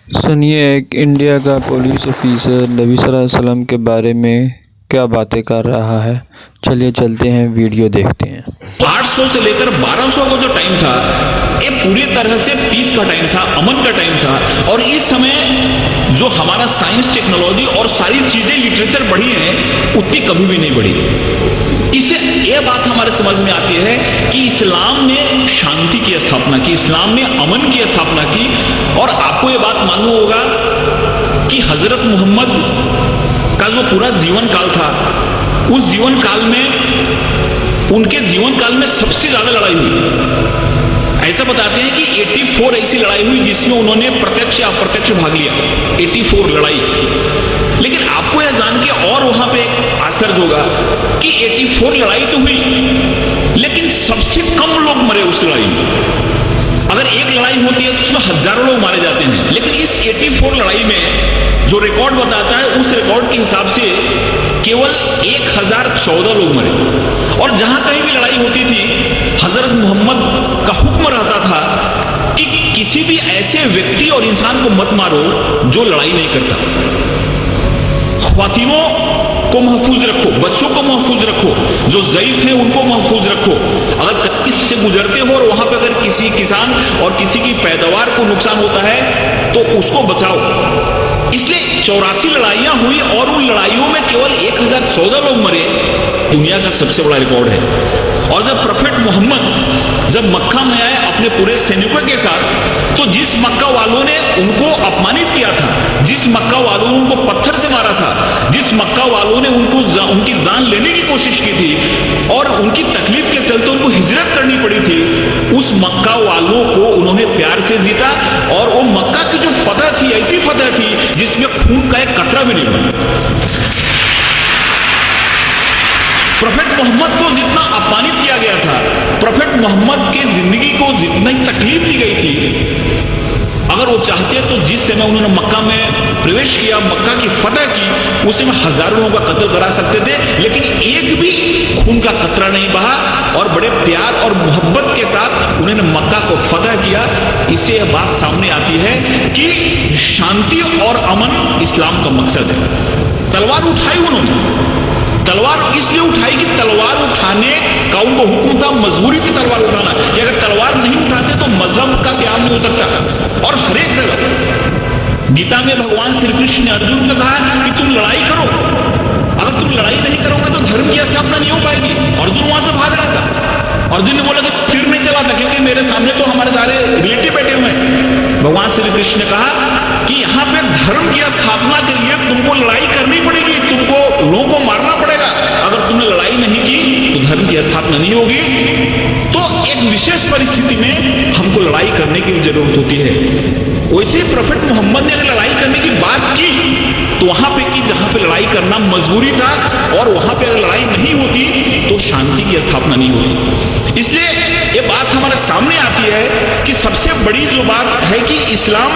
सुनिए, एक इंडिया का पुलिस ऑफिसर नबी सल्लल्लाहु अलैहि वसल्लम के बारे में क्या बातें कर रहा है। चलिए चलते हैं, वीडियो देखते हैं। 800 से लेकर 1200 का जो टाइम था, ये पूरी तरह से पीस का टाइम था, अमन का टाइम था। और इस समय जो हमारा साइंस, टेक्नोलॉजी और सारी चीजें, लिटरेचर बढ़ी है, उतनी कभी भी नहीं बढ़ी। इससे यह बात हमारे समझ में आती है कि इस्लाम ने शांति की स्थापना की, इस्लाम ने अमन की स्थापना की। और आपको यह बात मालूम होगा कि हजरत मोहम्मद का जो पूरा जीवन काल था, उस जीवन काल में, उनके जीवन काल में सबसे ज्यादा लड़ाई हुई। ऐसा बताते हैं कि 84 ऐसी लड़ाई हुई जिसमें उन्होंने प्रत्यक्ष या अप्रत्यक्ष भाग लिया। 84 लड़ाई। लेकिन आपको यह जान के और वहां पे आश्चर्य होगा कि 84 लड़ाई तो हुई, लेकिन सबसे कम लोग मरे उस लड़ाई में। अगर एक लड़ाई होती है तो उसमें हजारों लोग मारे जाते हैं, लेकिन इस 84 लड़ाई में जो रिकॉर्ड बताता है, उस रिकॉर्ड के हिसाब से केवल 1014 लोग मरे। और जहां कहीं भी लड़ाई होती थी, हजरत मोहम्मद का हुक्म रहता था कि किसी भी ऐसे व्यक्ति और इंसान को मत मारो जो लड़ाई नहीं करता। ख्वातीनों को महफूज रखो, बच्चों को महफूज रखो, जो ज़ईफ हैं उनको महफूज रखो। अगर इससे गुजरते हो और वहां पर अगर किसी किसान और किसी की पैदावार को नुकसान होता है तो उसको बचाओ। इसलिए 84 लड़ाइयां हुई और उन लड़ाइयों में केवल 1014 लोग मरे। दुनिया का सबसे बड़ा रिकॉर्ड है। और जब प्रोफेट मोहम्मद जब मक्का में आए अपने पूरे सैनिकों के साथ, तो जिस मक्का वालों ने उनको अपमानित किया था, जिस मक्का वालों ने उनको पत्थर से मारा था, जिस मक्का वालों ने उनकी जान लेने की कोशिश की थी और उनकी तकलीफ के चलते उनको हिजरत करनी पड़ी थी, उस मक्का वालों को उन्होंने प्यार से जीता। और वो मक्का की जो फतह थी, ऐसी फतह थी जिसमें खून का एक कतरा भी नहीं बना। प्रोफेट मोहम्मद को जितना अपमानित किया गया था, प्रोफेट मोहम्मद के जिंदगी को जितनी तकलीफ दी गई थी, अगर वो चाहते तो जिस समय उन्होंने मक्का में प्रवेश किया, मक्का की फतह की, उस समय हजारों लोगों का कत्ल करा सकते थे, लेकिन एक भी खून का कतरा नहीं बहा। और बड़े प्यार और मोहब्बत के साथ उन्होंने मक्का को फतह किया। इससे यह बात सामने आती है कि शांति और अमन इस्लाम का मकसद है। तलवार उठाई उन्होंने, तलवार इसलिए उठाई कि तलवार उठाने का उनको हुक्म था, मजबूरी थी तलवार उठाना, कि अगर तलवार नहीं उठाते तो मजहब का त्याग नहीं हो सकता। और हर एक जगह गीता में भगवान श्री कृष्ण ने अर्जुन को कहा कि तुम लड़ाई करो, अगर तुम लड़ाई नहीं करोगे तो धर्म की स्थापना नहीं हो पाएगी। अर्जुन वहां से भाग रहा था, अर्जुन ने बोला कि तीर नहीं चला था, क्योंकि मेरे सामने तो हमारे सारे रिलेटिव बैठे हुए हैं। भगवान श्री कृष्ण ने कहा कि यहाँ पे धर्म की स्थापना के लिए तुमको लड़ाई करनी पड़ेगी, तुमको लोगों को मारना पड़ेगा। अगर तुमने लड़ाई नहीं की तो धर्म की स्थापना नहीं होगी। तो एक विशेष परिस्थिति में हमको लड़ाई करने की जरूरत होती है। वैसे ही प्रोफेट मोहम्मद ने अगर लड़ाई करने की बात की तो वहां पे की जहां पे लड़ाई करना मजबूरी था, और वहां पे अगर लड़ाई नहीं होती तो शांति की स्थापना नहीं होती। इसलिए ये बात हमारे सामने आती है कि सबसे बड़ी जो बात है कि इस्लाम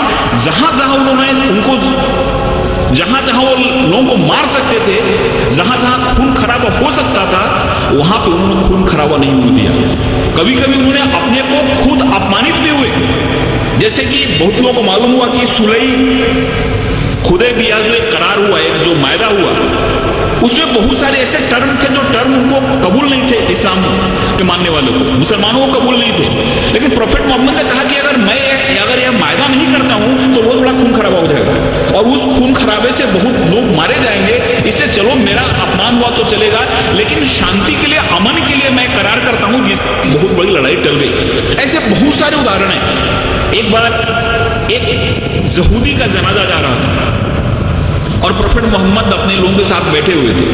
जहां जहां उन्होंने उनको जहां जहां वो लोगों को मार सकते थे, जहां जहां खून खराबा हो सकता था, वहां पे उन्होंने खून खराबा नहीं होने दिया। कभी कभी उन्होंने अपने को खुद अपमानित भी हुए। जैसे कि बहुत लोगों को मालूम हुआ कि सुलई हुदैबिया जो एक करार हुआ, एक जो मायदा हुआ, उसमें बहुत सारे ऐसे टर्म थे जो टर्म उनको कबूल नहीं थे, इस्लाम के मानने वालों को, मुसलमानों को कबूल नहीं थे। लेकिन प्रोफेट मोहम्मद ने कहा कि अगर यह मायदा नहीं करता हूं तो बहुत बड़ा खून खराबा हो जाएगा और उस खून खराबे से बहुत लोग मारे जाएंगे। इसलिए चलो मेरा अपमान हुआ तो चलेगा, लेकिन शांति के लिए, अमन के लिए मैं करार करता हूं, जिससे बहुत बड़ी लड़ाई टल गई। ऐसे बहुत सारे उदाहरण हैं। एक बार एक यहूदी का जनाजा जा रहा था और प्रोफेट मोहम्मद अपने लोगों के साथ बैठे हुए थे।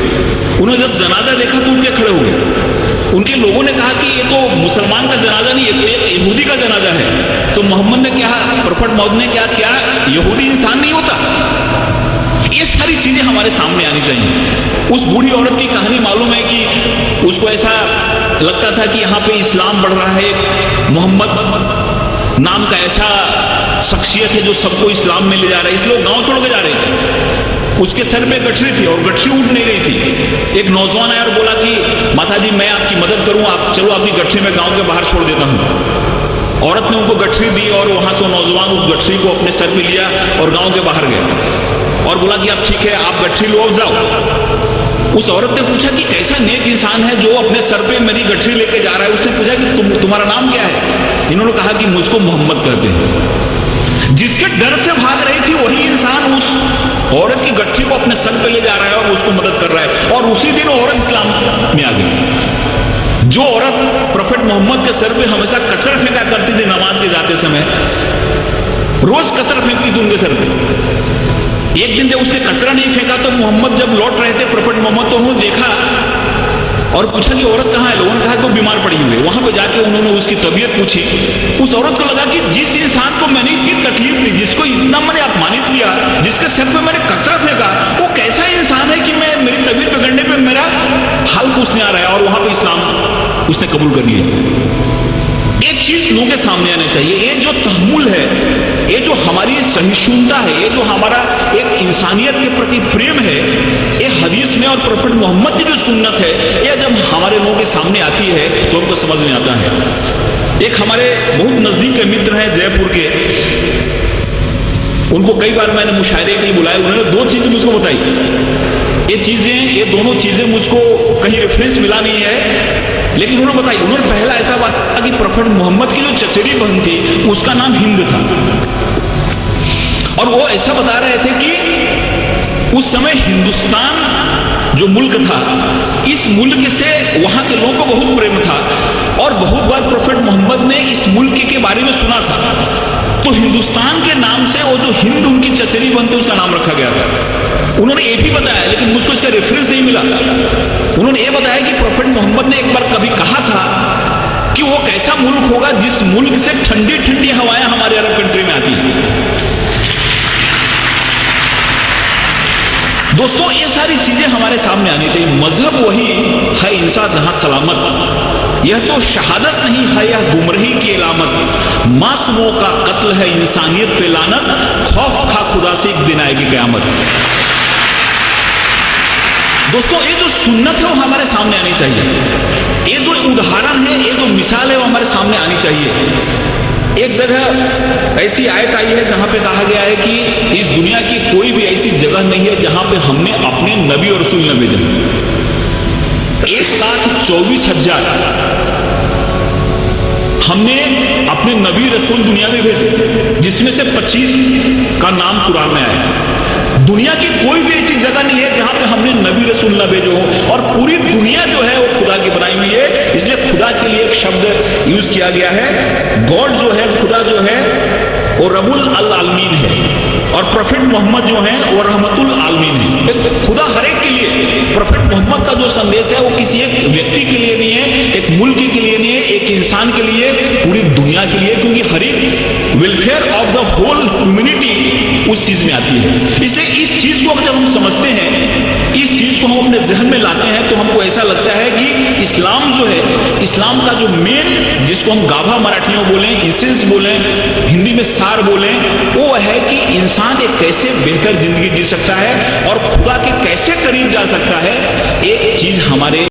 उन्होंने जब जनाजा देखा तो उठ के खड़े हो गए। उनके लोगों ने कहा कि ये तो मुसलमान का जनाजा नहीं, ये तो एक यहूदी का जनाजा है। तो मोहम्मद ने कहा, प्रोफेट मोहम्मद ने क्या यहूदी इंसान नहीं होता? ये सारी चीजें हमारे सामने आनी चाहिए। उस बूढ़ी औरत की कहानी मालूम है कि उसको ऐसा लगता था कि यहाँ पे इस्लाम बढ़ रहा है, मोहम्मद नाम का ऐसा शख्सियत है जो सबको इस्लाम में ले जा रहा है, इसलिए वो गांव छोड़ के जा रहे थे। उसके सर पे गठरी थी और गठरी उठ नहीं रही थी। एक नौजवान आया और बोला कि माता जी मैं आपकी मदद करूं, आप चलो अपनी गठरी में गांव के बाहर छोड़ देता हूं। औरत ने उनको गठरी दी और वहां से नौजवान उस गठरी को अपने सर पे लिया और गांव के बाहर गए और बोला कि अब ठीक है, आप गठरी लो, अब जाओ। उस औरत ने पूछा कि कैसा नेक इंसान है जो अपने सर पे मेरी गठरी लेके जा रहा है। उसने पूछा कि तुम्हारा नाम क्या है? इन्होंने कहा कि मुझको मोहम्मद कहते हैं। जिसके डर से भाग रही थी वही इंसान उस औरत की गठरी को अपने सर पे ले जा रहा है और उसको मदद कर रहा है, और उसी दिन औरत इस्लाम में आ गई। जो औरत प्रोफेट मोहम्मद के सर पे हमेशा कचरा फेंका करती थी नमाज के जाते समय, रोज कचरा फेंकती थी उनके सर पे। एक दिन जब उसने कचरा नहीं फेंका तो मोहम्मद जब लौट रहे थे, प्रोफेट मोहम्मद, तो उन्होंने देखा और पूछा कि औरत कहाँ है? लोगों ने कहा कि वो बीमार पड़ी हुई है। वहां पे जाके उन्होंने उसकी तबीयत पूछी। उस औरत को लगा कि जिस इंसान को मैंने इतनी तकलीफ दी, जिसको इतना मैंने अपमानित किया, जिसके सर पे मैंने कचरा फेंका, वो कैसा इंसान है कि मेरी तबीयत बिगड़ने पे मेरा हाल पूछने आ रहा है। और वहां पे इस्लाम उसने कबूल कर लिया। एक चीज लोगों के सामने आनी चाहिए, ये जो तहम्मुल है, ये जो हमारी सहिष्णुता है, ये जो हमारा एक इंसानियत के प्रति प्रेम है, ये हदीस में और प्रोफेट मोहम्मद की जो सुन्नत है, ये जब हमारे लोगों के सामने आती है तो हमको समझ में आता है। एक हमारे बहुत नजदीक के मित्र हैं जयपुर के, उनको कई बार मैंने मुशायरे के लिए बुलाया। उन्होंने दो चीजें मुझको बताई। ये दोनों चीजें मुझको कहीं रेफरेंस मिला नहीं है, लेकिन उन्होंने बताई। उन्होंने पहला ऐसा बात कहा कि प्रोफेट मोहम्मद की जो चचेरी बहन थी उसका नाम हिंद था, और वो ऐसा बता रहे थे कि उस समय हिंदुस्तान जो मुल्क था, इस मुल्क से वहां के लोगों को बहुत प्रेम था, और बहुत बार प्रोफेट मोहम्मद ने इस मुल्क के बारे में सुना था, तो हिंदुस्तान के नाम से वो जो हिंद उनकी चचेरी बहन थी उसका नाम रखा गया था। उन्होंने ये भी बताया, लेकिन मुझको इसका रेफरेंस नहीं मिला। उन्होंने ये बताया कि प्रोफेट मोहम्मद ने एक बार कभी कहा था कि वो कैसा मुल्क होगा जिस मुल्क से ठंडी ठंडी हवाएं हमारे अरब कंट्री में आती हैं। दोस्तों, ये सारी चीजें हमारे सामने आनी चाहिए। मजहब वही है इंसान जहां सलामत, यह तो शहादत नहीं है, यह गुमराही की इलामत। मासूमों का कत्ल है इंसानियत पे लानत, खौफ खा खुदा से एक दिन आएगी क़यामत। दोस्तों, ये जो सुन्नत है वो हमारे सामने आनी चाहिए। ये जो उदाहरण है, ये जो मिसाल है वो हमारे सामने आनी चाहिए। एक जगह ऐसी आयत आई है जहां पे कहा गया है कि इस दुनिया की कोई भी ऐसी जगह नहीं है जहां पे हमने अपने नबी और रसूल न भेजे। 1,24,000 हमने अपने नबी रसूल दुनिया में भेजे, जिसमें से 25 का नाम कुरान में आया। दुनिया की कोई भी ऐसी जगह नहीं है जहां पे हमने नबी रसूल न भेजे हो, और पूरी दुनिया जो है वो खुदा की बनाई हुई है। इसलिए खुदा के लिए एक शब्द यूज किया गया है। गॉड जो है, खुदा जो है, वो रब्बुल आलमीन है, और प्रोफेट मोहम्मद जो है वो रहमतुल आलमीन है। खुदा हर एक के लिए, प्रोफेट मोहम्मद का जो संदेश है वो किसी एक व्यक्ति के लिए नहीं है, एक मुल्क के लिए नहीं है, एक इंसान के लिए, पूरी दुनिया के लिए, क्योंकि हर एक welfare of the whole humanity उस चीज में आती है। इसलिए इस चीज को जब हम समझते हैं, इस चीज को हम अपने जहन में लाते हैं, तो हमको ऐसा लगता है कि इस्लाम जो है, इस्लाम का जो मेन, जिसको हम गाभा मराठी में बोलें, इसेंस बोलें, हिंदी में सार बोलें, वो है कि इंसान एक कैसे बेहतर जिंदगी जी सकता है और खुदा के कैसे करीब जा सकता है। एक चीज हमारे